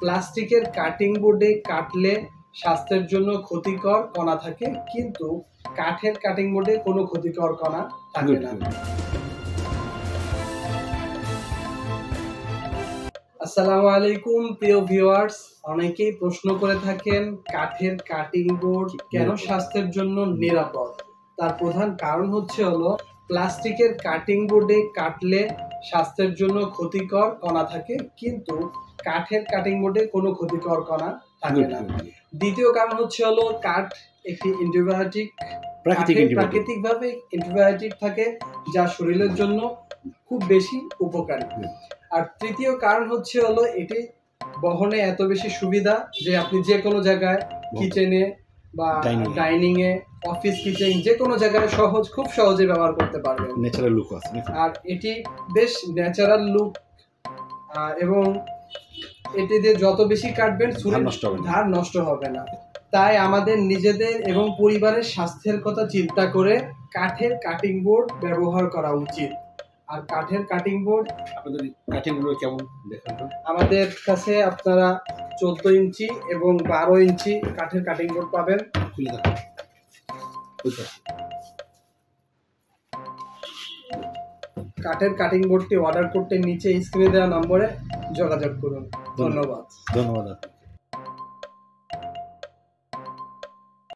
প্লাস্টিকের কাটিং বোর্ডে কাটলে স্বাস্থ্যের জন্য ক্ষতিকর কণা থাকে, কিন্তু কাঠের কাটিং বোর্ডে কোনো ক্ষতিকর কণা থাকে না। আসসালামু আলাইকুম প্রিয় ভিউয়ার্স, অনেকেই প্রশ্ন করে থাকেন কাঠের কাটিং বোর্ড কেন স্বাস্থ্যের জন্য নিরাপদ। তার প্রধান কারণ হলো প্লাস্টিকের কাটিং বোর্ডে কাটলে স্বাস্থ্যের জন্য ক্ষতিকর কণা থাকে, কিন্তু কাঠের কাটিং বোর্ডে কোনো ক্ষতিকর কণা থাকে না। দ্বিতীয় কারণ হলো কাঠ একটি অ্যান্টিবায়োটিক, প্রাকৃতিকভাবে অ্যান্টিবায়োটিক থাকে যা শরীরের জন্য খুব বেশি উপকারী। আর তৃতীয় কারণ হলো এটি বহনে এত বেশি সুবিধা যে আপনি যে কোনো জায়গায়, কিচেনে বা ডাইনিং এ, অফিস কিচেন, যে কোনো জায়গায় খুব সহজে ব্যবহার করতে পারবেন। ন্যাচারাল লুক আছে, আর এটি বেশ ন্যাচারাল লুক, এবং এটি দিয়ে যত বেশি কাটবেন ধার নষ্ট হবে না। তাই আমাদের নিজেদের এবং পরিবারের স্বাস্থ্যের কথা চিন্তা করে কাঠের কাটিং বোর্ড ব্যবহার করা উচিত। আর কাঠের কাটিং বোর্ড আপনাদের কাটিং বোর্ড কেমন দেখান তো? আমাদের কাছে আপনারা 14 ইঞ্চি এবং 12 ইঞ্চি কাঠের কাটিং বোর্ড পাবেন। খুলে দেখান। কাঠের কাটিং বোর্ডটি অর্ডার করতে নিচে স্ক্রিনে দেওয়া নম্বরে যোগাযোগ করুন। ধন্যবাদ।